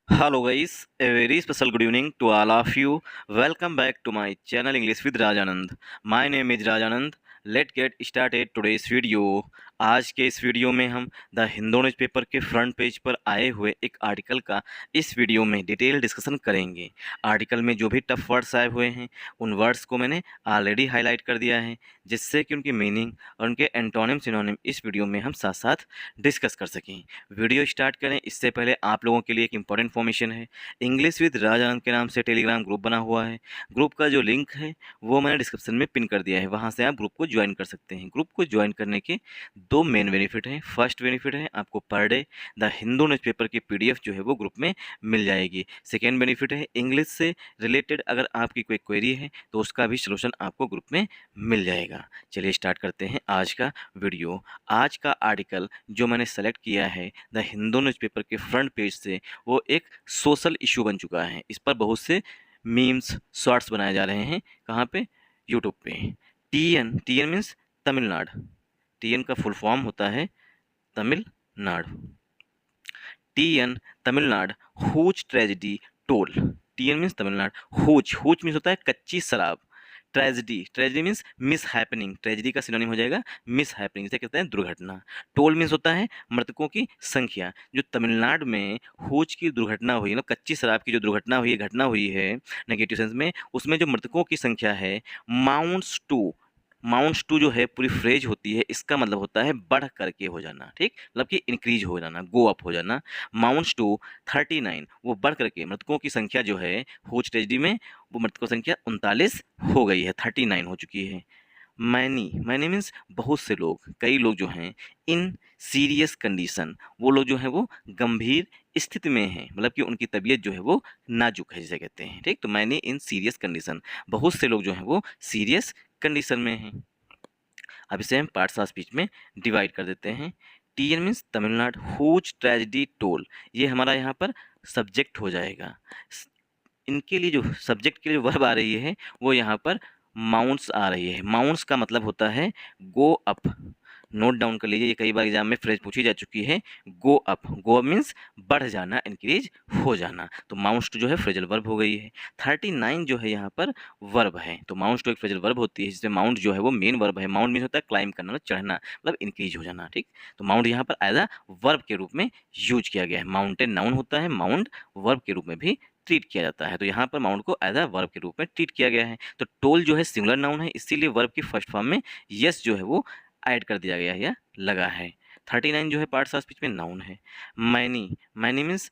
Hello guys, a very special good evening to all of you. Welcome back to my channel English with Rajanand. My name is Rajanand. Let's get started today's video. आज के इस video में हम the Hindu newspaper के front page पर आए हुए एक आर्टिकल का इस वीडियो में डिटेल डिस्कशन करेंगे। आर्टिकल में जो भी टफ वर्ड्स आए हुए हैं उन वर्ड्स को मैंने ऑलरेडी हाईलाइट कर दिया है, जिससे कि उनकी मीनिंग और उनके एंटोनिम सिनोनिम इस वीडियो में हम साथ साथ डिस्कस कर सकें। वीडियो स्टार्ट करें इससे पहले आप लोगों के लिए एक इंपॉर्टेंट इन्फॉर्मेशन है। इंग्लिश विद राजानंद के नाम से टेलीग्राम ग्रुप बना हुआ है। ग्रुप का जो लिंक है वो मैंने डिस्क्रिप्शन में पिन कर दिया है, वहाँ से आप ग्रुप को ज्वाइन कर सकते हैं। ग्रुप को ज्वाइन करने के दो मेन बेनिफिट हैं। फर्स्ट बेनिफिट है आपको per day the Hindu newspaper की पीडीएफ जो है वो ग्रुप में मिल जाएगी। सेकेंड बेनिफिट है इंग्लिश से रिलेटेड अगर आपकी कोई क्वेरी है तो उसका भी सलूशन आपको ग्रुप में मिल जाएगा। चलिए स्टार्ट करते हैं आज का वीडियो। आज का आर्टिकल जो मैंने सेलेक्ट किया है द हिंदू न्यूज़पेपर के फ्रंट पेज से, वो एक सोशल इशू बन चुका है। इस पर बहुत से मीम्स शॉर्ट्स बनाए जा रहे हैं। कहाँ पे? यूट्यूब पे। TN TN means Tamil Nadu. TN का फुल फॉर्म होता है Tamil Nadu. TN Tamil Nadu hooch tragedy toll. TN means Tamil Nadu. Hooch hooch means होता है कच्ची शराब। Tragedy tragedy means mishappening. Tragedy का सिनोनिम हो जाएगा मिस हैपनिंग, जिसे कहते हैं दुर्घटना। टोल मीन्स होता है मृतकों की संख्या। जो तमिलनाडु में हुज की दुर्घटना हुई, मतलब कच्ची शराब की जो दुर्घटना हुई, घटना हुई है नेगेटिव सेंस में, उसमें जो मृतकों की संख्या है माउंट्स टू। माउंट्स टू जो है पूरी फ्रेज होती है, इसका मतलब होता है बढ़ करके हो जाना। ठीक, मतलब कि इंक्रीज हो जाना, गो अप हो जाना। माउंट्स टू 39, वो बढ़ करके मृतकों की संख्या जो है हुज ट्रेजिडी में, वो मृतकों की संख्या 39 हो गई है, 39 हो चुकी है। मैनी मैनी मीन्स बहुत से लोग, कई लोग जो हैं। इन सीरियस कंडीशन, वो लोग जो हैं वो गंभीर स्थिति में हैं, मतलब कि उनकी तबीयत जो है वो नाजुक है जिसे कहते हैं। ठीक, तो मैनी इन सीरियस कंडीशन, बहुत से लोग जो हैं वो सीरियस कंडीशन में हैं। अब इसे हम पार्ट्स ऑफ स्पीच में डिवाइड कर देते हैं। TN means Tamil Nadu hooch tragedy toll, ये हमारा यहाँ पर सब्जेक्ट हो जाएगा। इनके लिए जो सब्जेक्ट के लिए वर्ब आ रही है वो यहाँ पर माउंट्स आ रही है। माउंट्स का मतलब होता है गो अप। नोट डाउन कर लीजिए, ये कई बार एग्जाम में फ्रेज पूछी जा चुकी है। Go up, go up means बढ़ जाना, इंक्रीज हो जाना। तो माउंट्स टू जो है फ्रेजल वर्ब हो गई है। 39 जो है यहाँ पर वर्ब है। तो माउंट्स टू एक फ्रेजल वर्ब होती है, जिसमें माउंट जो है वो मेन वर्ब है। माउंट मीन होता है क्लाइम करना, मतलब चढ़ना, मतलब इंक्रीज हो जाना। ठीक, तो माउंट यहाँ पर एज अ वर्ब के रूप में यूज किया गया है। माउंटेन नाउन होता है, माउंट वर्ब के रूप में भी ट्रीट किया जाता है। तो यहाँ पर माउंट को एज अ वर्ब के रूप में ट्रीट किया गया है। तो टोल जो है सिंगुलर नाउन है, इसीलिए वर्ब की फर्स्ट फॉर्म में यस जो है वो ऐड कर दिया गया है या लगा है। 39 जो है पार्ट्स ऑफ स्पीच में नाउन है। मैनी मैनी मीन्स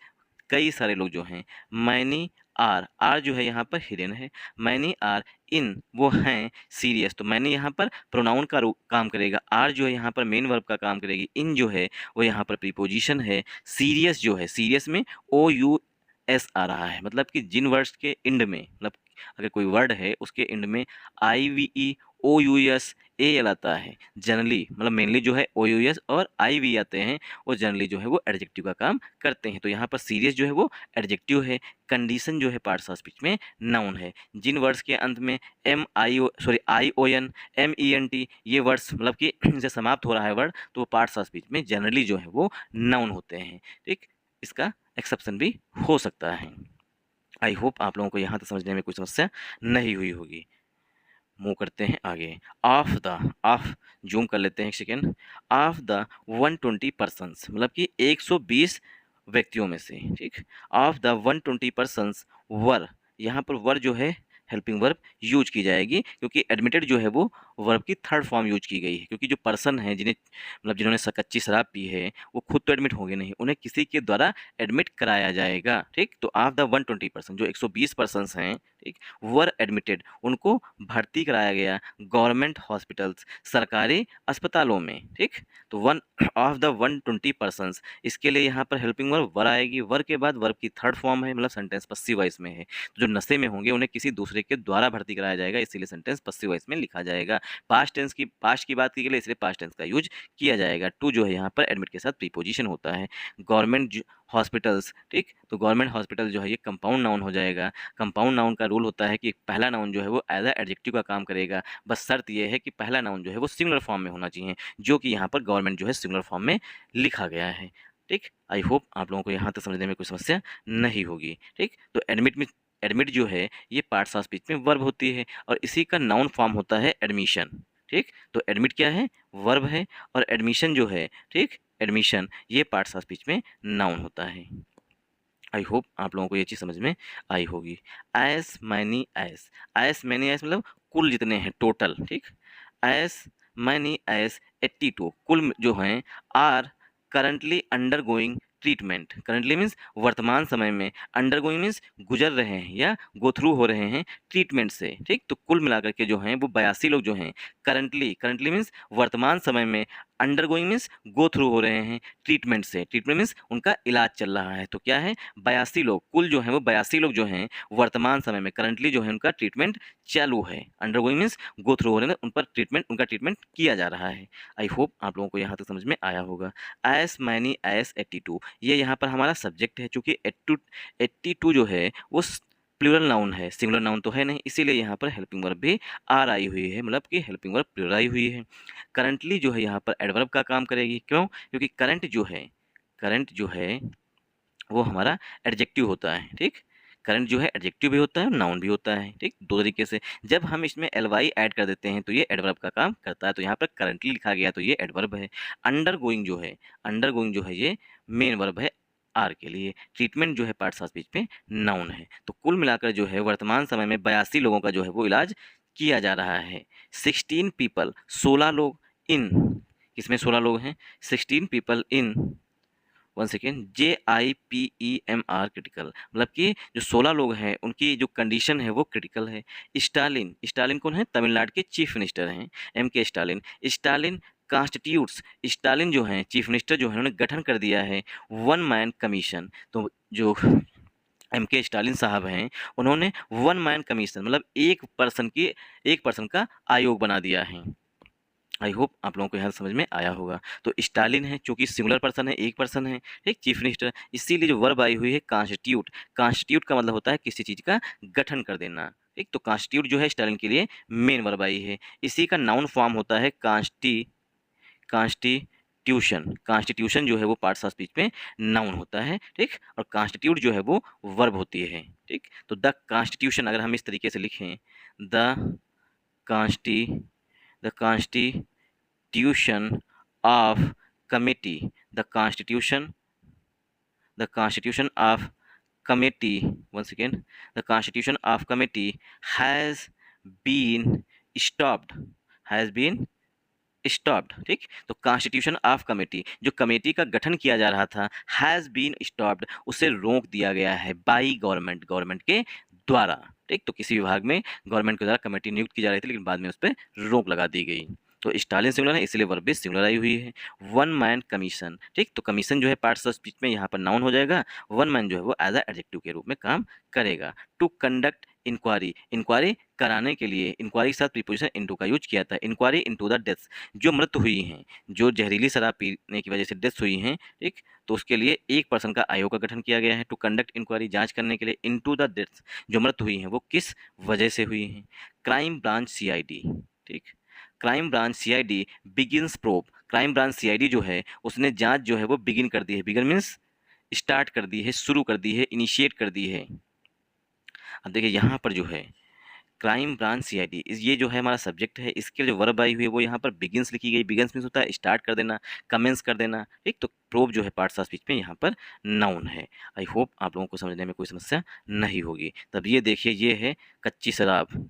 कई सारे लोग जो हैं। मैनी आर, आर जो है यहाँ पर हिडन है। मैनी आर इन, वो हैं सीरियस। तो मैंने यहाँ पर प्रोनाउन का काम करेगा। आर जो है यहाँ पर मेन वर्ब का काम करेगी। इन जो है वो यहाँ पर प्रीपोजिशन है। सीरियस जो है, सीरियस में ओ यू एस आ रहा है, मतलब कि जिन वर्ड्स के एंड में, मतलब अगर कोई वर्ड है उसके एंड में I V E O U S A L आता है जनरली, मतलब मेनली जो है ओ यू एस और आई वी आते हैं, वो जनरली जो है वो एडजेक्टिव का काम करते हैं। तो यहाँ पर सीरियस जो है वो एडजेक्टिव है। कंडीशन जो है पार्ट्स ऑफ स्पीच में नाउन है। जिन वर्ड्स के अंत में M I O sorry I O N M E N T ये वर्ड्स, मतलब कि इनसे समाप्त हो रहा है वर्ड, तो वो पार्ट्स ऑफ स्पीच में जनरली जो है वो नाउन होते हैं। ठीक, इसका एक्सेप्शन भी हो सकता है। आई होप आप लोगों को यहाँ तक समझने में कोई समस्या नहीं हुई होगी। मूव करते हैं आगे। ऑफ द, ऑफ जूम कर लेते हैं एक सेकेंड। ऑफ द 120 पर्सन्स, मतलब कि 120 व्यक्तियों में से। ठीक, ऑफ द 120 पर्सन्स वर, यहाँ पर वर जो है हेल्पिंग वर्ब यूज की जाएगी, क्योंकि एडमिटेड जो है वो वर्ब की थर्ड फॉर्म यूज की गई है। क्योंकि जो पर्सन है जिन्हें, मतलब जिन्होंने कच्ची शराब पी है, वो खुद तो एडमिट होंगे नहीं, उन्हें किसी के द्वारा एडमिट कराया जाएगा। ठीक, तो ऑफ द 120 जो 120 पर्सन हैं, ठीक, वर एडमिटेड, उनको भर्ती कराया गया गवर्नमेंट हॉस्पिटल्स, सरकारी अस्पतालों में। ठीक, तो वन ऑफ द 120 पर्सन्स, इसके लिए यहाँ पर हेल्पिंग वर्ब वर आएगी। वर के बाद वर्ब की थर्ड फॉर्म है, मतलब सेंटेंस पस्सिव वॉइस में है। तो जो नशे में होंगे उन्हें किसी दूसरे के द्वारा भर्ती कराया जाएगा, इसीलिए सेंटेंस पस्सिव वॉइस में लिखा जाएगा। पास्ट टेंस की, पास्ट की बात की गई, इसलिए पास्ट टेंस का यूज किया जाएगा। टू जो है यहाँ पर एडमिट के साथ प्रीपोजिशन होता है। गवर्नमेंट हॉस्पिटल्स, ठीक, तो गवर्नमेंट हॉस्पिटल जो है ये कंपाउंड नाउन हो जाएगा। कंपाउंड नाउन का रूल होता है कि पहला नाउन जो है वो एज अ एडजेक्टिव का काम करेगा। बस शर्त ये है कि पहला नाउन जो है वो सिंगुलर फॉर्म में होना चाहिए, जो कि यहाँ पर गवर्नमेंट जो है सिंगुलर फॉर्म में लिखा गया है। ठीक, आई होप आप लोगों को यहाँ तक समझने में कोई समस्या नहीं होगी। ठीक, तो एडमिट जो है ये पार्ट्स ऑफ स्पीच में वर्ब होती है और इसी का नाउन फॉर्म होता है एडमिशन। ठीक, तो एडमिट क्या है, वर्ब है, और एडमिशन जो है, ठीक, एडमिशन ये पार्ट्स ऑफ स्पीच में नाउन होता है। आई होप आप लोगों को ये चीज़ समझ में आई होगी। एस मैनी एस मतलब कुल जितने हैं, टोटल। ठीक, एस मैनी एस 82 कुल जो हैं are currently undergoing treatment. Currently means वर्तमान समय में, अंडर गोइंग मीन्स गुजर रहे हैं या गो थ्रू हो रहे हैं ट्रीटमेंट से। ठीक, तो कुल मिलाकर के जो हैं वो 82 लोग जो हैं करंटली मीन्स वर्तमान समय में, under going means go through हो रहे हैं ट्रीटमेंट से। ट्रीटमेंट मीन्स उनका इलाज चल रहा है। तो क्या है, 82 लोग, कुल जो हैं वो 82 लोग जो हैं वर्तमान समय में, करंटली जो है उनका ट्रीटमेंट चालू है। Under going means go through हो रहे हैं, उन पर ट्रीटमेंट, उनका ट्रीटमेंट किया जा रहा है। आई होप आप लोगों को यहाँ तक समझ में आया होगा। एस मैनी एस 82 ये यहाँ पर हमारा सब्जेक्ट है, चूँकि 82 जो है वो प्लूरल नाउन है, सिंगुलर नाउन तो है नहीं, इसीलिए यहाँ पर हेल्पिंग वर्ब भी आर आई हुई है, मतलब कि हेल्पिंग वर्ब प्लूरल आई हुई है। करंटली जो है यहाँ पर एडवर्ब का काम करेगी। क्यों, क्योंकि करंट जो है वो हमारा एडजेक्टिव होता है। ठीक, करंट जो है एडजेक्टिव भी होता है और नाउन भी होता है। ठीक, दो तरीके से जब हम इसमें एल वाई ऐड कर देते हैं तो ये एडवर्ब का काम करता है। तो यहाँ पर करंटली लिखा गया तो ये एडवर्ब है। अंडर गोइंग जो है ये मेन वर्ब है आर के लिए। ट्रीटमेंट जो है पार्ट्स ऑफ स्पीच में नाउन है। तो कुल मिलाकर जो है वर्तमान समय में 82 लोगों का जो है वो इलाज किया जा रहा है। 16 पीपल 16 लोग इन, किसमें 16 लोग हैं, 16 people in, one second, JIPEMR critical, मतलब कि जो 16 लोग हैं उनकी जो कंडीशन है वो क्रिटिकल है। स्टालिन कौन है, तमिलनाडु के चीफ मिनिस्टर हैं, MK स्टालिन कॉन्स्टिट्यूट्स, स्टालिन जो हैं चीफ मिनिस्टर जो है उन्होंने गठन कर दिया है वन मैन कमीशन। तो जो MK स्टालिन साहब हैं उन्होंने वन मैन कमीशन मतलब एक पर्सन का आयोग बना दिया है। आई होप आप लोगों को यहाँ समझ में आया होगा। तो स्टालिन है, चूंकि सिंगुलर पर्सन है, एक पर्सन है, एक चीफ मिनिस्टर, इसीलिए जो वर्ब आई हुई है कॉन्स्टिट्यूट का मतलब होता है किसी चीज़ का गठन कर देना। ठीक, तो कॉन्स्टिट्यूट जो है स्टालिन के लिए मेन वर्ब आई है। इसी का नाउन फॉर्म होता है कॉन्स्टिट्यूशन जो है वो पार्ट्स ऑफ स्पीच में नाउन होता है। ठीक, और कॉन्स्टिट्यूट जो है वो वर्ब होती है। ठीक, तो द कॉन्स्टिट्यूशन अगर हम इस तरीके से लिखें, the consti the constitution of committee, the constitution of committee, once again, the constitution of committee has been stopped. ठीक, तो कॉन्स्टिट्यूशन ऑफ कमेटी, जो कमेटी का गठन किया जा रहा था, हैज़ बीन स्टॉप्ड, उसे रोक दिया गया है बाई गवर्नमेंट के द्वारा। ठीक, तो किसी विभाग में गवर्नमेंट के द्वारा कमेटी नियुक्त की जा रही थी, लेकिन बाद में उस पर रोक लगा दी गई। तो स्टालिन सिंगुलर है, इसलिए वर्ब भी सिंगुलर आई हुई है। वन मैन कमीशन, ठीक, तो कमीशन जो है पार्ट्स ऑफ स्पीच में यहाँ पर नाउन हो जाएगा। वन मैन जो है वो एज अ एडजेक्टिव के रूप में काम करेगा। टू कंडक्ट इंक्वायरी कराने के लिए, इंक्वायरी के साथ प्रीपोजिशन इनटू का यूज किया था। इंक्वायरी इनटू द डेथ्स, जो मृत्यु हुई हैं, जो जहरीली शराब पीने की वजह से डेथ हुई हैं, ठीक, तो उसके लिए एक पर्सन का आयोग का गठन किया गया है। टू कंडक्ट इंक्वायरी, जांच करने के लिए। इनटू द डेथ्स, जो मृत्यु हुई हैं वो किस वजह से हुई हैं। क्राइम ब्रांच CID, ठीक, crime branch CID begins probe, crime branch CID जो है उसने जांच जो है वो बिगिन कर दी है। बिगिन मीन्स स्टार्ट कर दी है, शुरू कर दी है, इनिशिएट कर दी है। अब देखिए यहाँ पर जो है क्राइम ब्रांच CID, ये जो है हमारा सब्जेक्ट है, इसके जो वर्ब आई हुई है वो यहाँ पर बिगिंस लिखी गई। बिगिंस मीन्स होता है स्टार्ट कर देना, कमेंस कर देना। ठीक, तो प्रोब जो है पार्ट्स ऑफ स्पीच में यहाँ पर नाउन है। आई होप आप लोगों को समझने में कोई समस्या नहीं होगी। तब ये देखिए, ये है कच्ची शराब,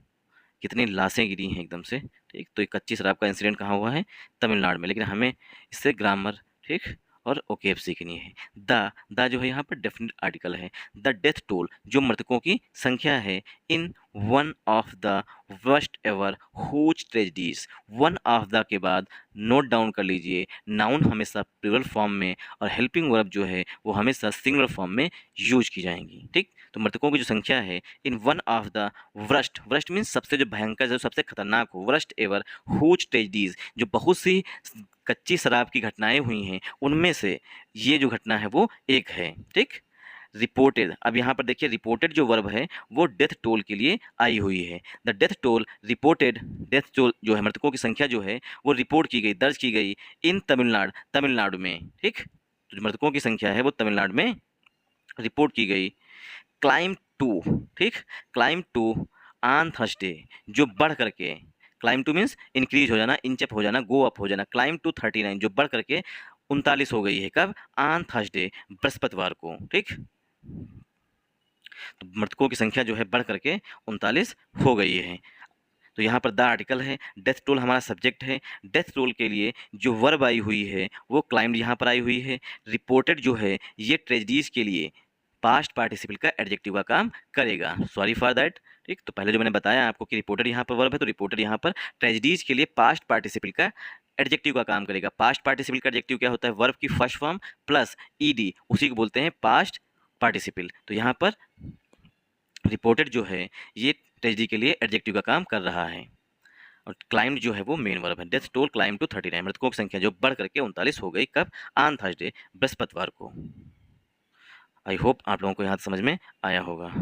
कितनी लाशें गिरी हैं एकदम से। ठीक, तो ये कच्ची शराब का इंसिडेंट कहाँ हुआ है, तमिलनाडु में, लेकिन हमें इससे ग्रामर, ठीक, और ओकेब सीखनी है। द जो है यहाँ पर डेफिनेट आर्टिकल है। द डेथ टोल, जो मृतकों की संख्या है, in one of the worst ever hooch tragedies, one of the के बाद नोट डाउन कर लीजिए, नाउन हमेशा प्लूरल फॉर्म में और हेल्पिंग वर्ब जो है वो हमेशा सिंगुलर फॉर्म में यूज की जाएंगी। ठीक, तो मृतकों की जो संख्या है, in one of the worst means सबसे जो भयंकर, जो सबसे खतरनाक हो, वर्स्ट एवर हुज ट्रेजिडीज, जो बहुत सी कच्ची शराब की घटनाएं हुई हैं उनमें से ये जो घटना है वो एक है। ठीक, रिपोर्टेड, अब यहाँ पर देखिए रिपोर्टेड जो वर्ब है वो डेथ टोल के लिए आई हुई है। The death toll reported, death toll जो है मृतकों की संख्या जो है वो रिपोर्ट की गई, दर्ज की गई इन तमिलनाडु में। ठीक, तो जो मृतकों की संख्या है वो तमिलनाडु में रिपोर्ट की गई। क्लाइम टू, ठीक, क्लाइम टू ऑन थर्सडे, जो बढ़ करके, क्लाइम टू मीन्स इंक्रीज हो जाना, इंच अप हो जाना, गो अप हो जाना, क्लाइम टू 39 जो बढ़ करके 39 हो गई है, कब, ऑन थर्सडे, बृहस्पतिवार को, ठीक। तो मृतकों की संख्या जो है बढ़ करके 39 हो गई है। तो यहाँ पर द आर्टिकल है, डेथ टोल हमारा सब्जेक्ट है। डेथ टोल के लिए जो वर्ब आई हुई है वो क्लाइम्ड यहाँ पर आई हुई है। रिपोर्टेड जो है ये ट्रेजिडीज के लिए पास्ट पार्टिसिपल का एडजेक्टिव का काम करेगा, सॉरी फॉर दैट, ठीक। तो पहले जो मैंने बताया आपको कि रिपोर्टेड यहाँ पर वर्ब है, तो रिपोर्टेड यहाँ पर ट्रेजिडीज के लिए पास्ट पार्टिसिपल का एडजेक्टिव का काम करेगा। पास्ट पार्टिसिपल का एडजेक्टिव क्या होता है, वर्ब की फर्स्ट फॉर्म प्लस ईडी, उसी को बोलते हैं पास्ट पार्टिसिपल। तो यहाँ पर रिपोर्टेड जो है ये ट्रेजिडी के एडजेक्टिव का काम कर रहा है, और क्लाइम्ड जो है वो मेन वर्ब है। डेथ टोल क्लाइम टू 39, मृतकों की संख्या जो बढ़ करके 39 हो गई, कब, ऑन थर्सडे, बृहस्पतिवार को। आई होप आप लोगों को यहाँ समझ में आया होगा।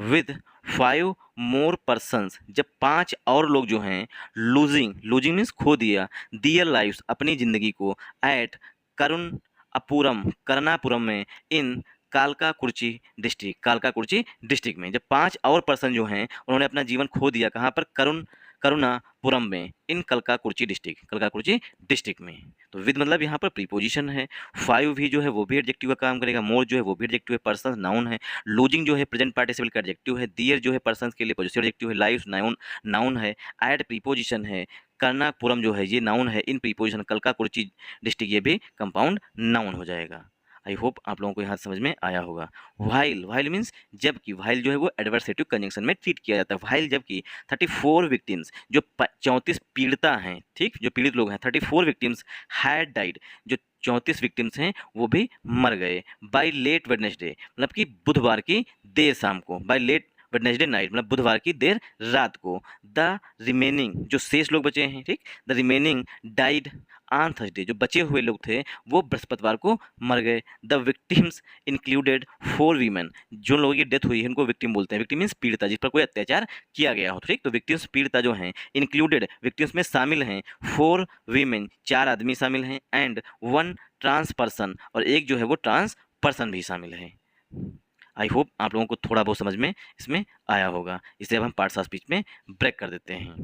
विद 5 मोर पर्सनस, जब 5 और लोग जो हैं लूजिंग, लूजिंग मीन्स खो दिया, दियर लाइव्स, अपनी ज़िंदगी को, एट करुण अपुरम, करनापुरम में, इन कालकाकुर्ची डिस्ट्रिक्ट, कालकाकुर्ची डिस्ट्रिक्ट में, जब 5 और पर्सन जो हैं उन्होंने अपना जीवन खो दिया, कहाँ पर, करुणापुरम में, इन कलकाकुर्ची डिस्ट्रिक्ट, कलकाकुर्ची डिस्ट्रिक्ट में। तो विद मतलब यहाँ पर प्रीपोजिशन है, 5 भी जो है वो भी एडजेक्टिव का काम करेगा, मोर जो है वो भी एडजेक्टिव है, पर्सन नाउन है, लूजिंग जो है प्रेजेंट पार्टिसिपल का एडजेक्टिव है, दियर जो है पर्सन के लिए पॉजिटिव एडजेक्टिव है, लाइव्स नाउन है, एड प्रीपोजिशन है, कर्नापुरम जो है ये नाउन है, इन प्रीपोजिशन कलकाकुर्ची डिस्ट्रिक्ट ये भी कंपाउंड नाउन हो जाएगा। आई होप आप लोगों को यहाँ समझ में आया होगा। व्हाइल, व्हाइल मीन्स जबकि, व्हाइल जो है वो एडवर्सेटिव कंजंक्शन में ट्रीट किया जाता है। व्हाइल जबकि 34 विक्टिम्स, जो 34 पीड़िता हैं, ठीक, जो पीड़ित लोग हैं, 34 विक्टिम्स हैड डाइड, जो 34 विक्टिम्स हैं वो भी मर गए, बाय लेट वेडनेसडे, मतलब कि बुधवार की देर शाम को, बाय लेट वेडनेसडे नाइट मतलब बुधवार की देर रात को। द रिमेनिंग, जो शेष लोग बचे हैं, ठीक, the remaining died on Thursday, जो बचे हुए लोग थे वो बृहस्पतिवार को मर गए। द विक्टिम्स इंक्लूडेड 4 वीमेन, जो लोगों की डेथ हुई है उनको विक्टिम बोलते हैं। विक्टिम मीन्स पीड़िता, जिस पर कोई अत्याचार किया गया हो, ठीक। तो विक्टिम्स पीड़िता जो हैं, इंक्लूडेड विक्टिम्स में शामिल हैं 4 वीमेन, 4 आदमी शामिल हैं, एंड 1 ट्रांस पर्सन, और एक जो है वो ट्रांस पर्सन भी शामिल है। आई होप आप लोगों को थोड़ा बहुत समझ में इसमें आया होगा। इसे अब हम पार्ट्स ऑफ स्पीच में ब्रेक कर देते हैं।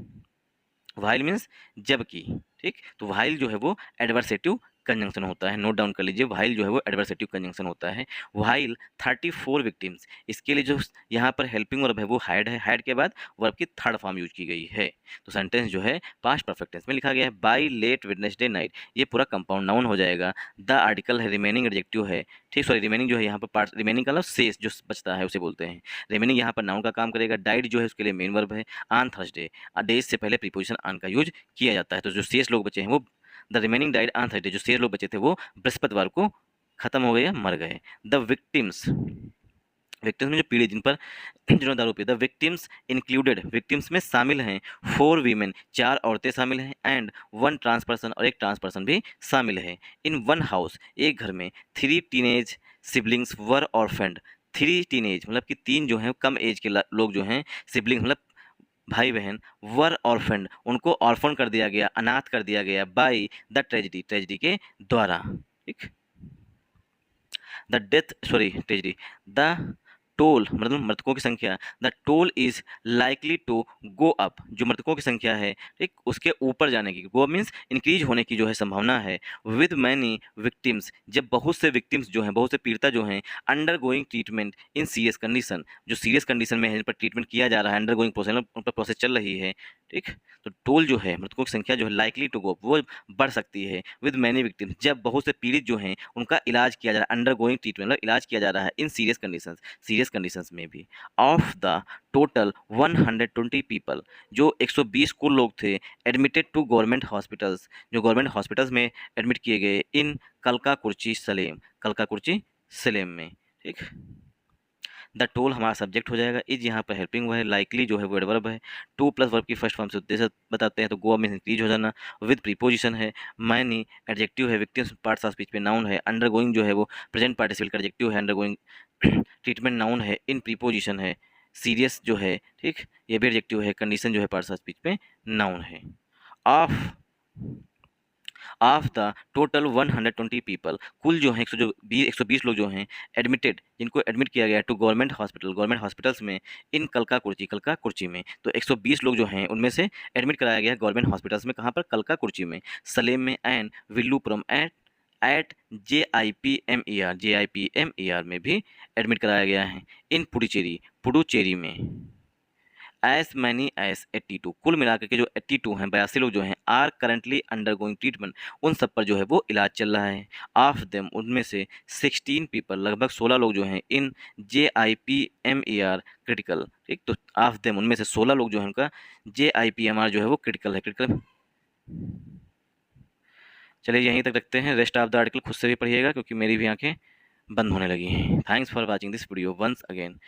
व्हाइल मीन्स जबकि, ठीक, तो व्हाइल जो है वो एडवर्सेटिव कंजंक्शन होता है, नोट डाउन कर लीजिए, व्हाइल जो है वो एडवर्सेटिव कंजंक्शन होता है। व्हाइल 34 विक्टिम्स, इसके लिए जो यहाँ पर हेल्पिंग वर्ब है वो हैड है, हैड के बाद वर्ब की थर्ड फॉर्म यूज की गई है। तो सेंटेंस जो है पास्ट परफेक्ट टेंस में लिखा गया है, बाय लेट वेडनेसडे नाइट, ये पूरा कंपाउंड नाउन हो जाएगा। द आर्टिकल है, रिमेनिंग एडजेक्टिव है, ठीक, सॉरी रिमेनिंग जो है यहाँ पर पार्ट, रिमेनिंग का मतलब शेष जो बचता है उसे बोलते हैं। रिमेनिंग यहाँ पर नाउन का काम करेगा। डाइड जो है उसके लिए मेन वर्ब है। ऑन थर्सडे, डेज से पहले प्रीपोजिशन ऑन का यूज किया जाता है। तो जो शेष लोग बचे हैं वो, the remaining died on Thursday, जो शेष लोग बचे थे वो बृहस्पतिवार को खत्म हो गए या मर गए। द विक्टिम्स, विक्टिम्स में जो पीड़ित, जिन पर जिन्होंने दारू P, the victims included, victims में शामिल हैं 4 वीमेन, 4 औरतें शामिल हैं, एंड 1 ट्रांस पर्सन, और एक ट्रांस पर्सन भी शामिल है। इन 1 हाउस, एक घर में, 3 टीनेज सिबलिंग्स वर ऑर्फेंड, 3 टीनेज मतलब कि 3 जो हैं कम एज के लोग जो हैं, सिबलिंग मतलब भाई बहन, वर ऑर्फेंड उनको ऑर्फन कर दिया गया, अनाथ कर दिया गया, बाय द ट्रेजिडी, ट्रेजिडी के द्वारा, ठीक। The death, sorry tragedy, the toll मतलब मृतकों की संख्या, the toll is likely to go up, जो मृतकों की संख्या है, ठीक, उसके ऊपर जाने की, गो मीन्स इंक्रीज होने की जो है संभावना है। विद मैनी विक्टिम्स, जब बहुत से विक्टिम्स जो हैं, बहुत से पीड़िता जो हैं, अंडर गोइंग ट्रीटमेंट इन सीरियस कंडीशन, जो सीरियस कंडीशन में है, जिन पर ट्रीटमेंट किया जा रहा है, अंडर गोइंग प्रोसेस, उन पर प्रोसेस चल रही है, ठीक। तो टोल जो है मृतकों की संख्या जो है लाइकली टू गो अप, वो बढ़ सकती है। विद मैनी विक्टिम्स, जब बहुत से पीड़ित जो हैं उनका इलाज किया जा रहा है, अंडर गोइंग ट्रीटमेंट मतलब इलाज किया जा रहा है, इन सीरियस कंडीशन, सीरियस कंडीशंस में भी। ऑफ द टोटल 120 पीपल, जो 120 कुल लोग थे, एडमिटेड टू गवर्नमेंट हॉस्पिटल्स, जो गवर्नमेंट हॉस्पिटल्स में एडमिट किए गए, इन कलकाकुर्ची सलेम, कलकाकुर्ची सलेम में, ठीक। द टोल हमारा सब्जेक्ट हो जाएगा। इज यहाँ पर हेल्पिंग हुआ है, लाइकली जो है वो एडवर्ब है। टू प्लस वर्ब की फर्स्ट फॉर्म से उद्देश्य बताते हैं, तो गो में इंक्रीज हो जाना। विद प्रीपोजिशन है। मैनी एडजेक्टिव है, विक्टिम्स पार्ट्स ऑफ स्पीच में नाउन है। अंडर गोइंग जो है वो प्रेजेंट पार्टिसिपल का एडजेक्टिव है, अंडर गोइंग ट्रीटमेंट नाउन है। इन प्रीपोजिशन है। सीरियस जो है, ठीक, ये भी एडजेक्टिव है। कंडीशन जो है पार्ट्स ऑफ स्पीच में नाउन है। Of of the total 120 people, कुल जो है 120 लोग जो हैं एडमिटेड, जिनको एडमिट किया गया है टू गवर्नमेंट हॉस्पिटल्स में इन कलकाकुर्ची में। तो 120 लोग जो हैं उनमें से एडमिट कराया गया है गवर्नमेंट हॉस्पिटल्स में। कहाँ पर? कलकाकुर्ची में, सलेम में एंड विल्लुपुरम एट JIPMER में भी एडमिट कराया गया है। इन पुडुचेरी में एस मैनी एस 82, कुल मिलाकर के जो 82 हैं, 82 लोग जो हैं आर करेंटली अंडरगोइंग ट्रीटमेंट, उन सब पर जो है वो इलाज चल रहा है। ऑफ देम, उनमें से 16 पीपल, लगभग 16 लोग जो हैं इन JIPMER क्रिटिकल, ठीक। तो ऑफ देम, उनमें से 16 लोग जो है उनका JIPMR जो है वो क्रिटिकल है। क्रिटिकल, चलिए यहीं तक रखते हैं, रेस्ट ऑफ द आर्टिकल खुद से भी पढ़िएगा क्योंकि मेरी भी आंखें बंद होने लगी हैं। Thanks for watching this video once again.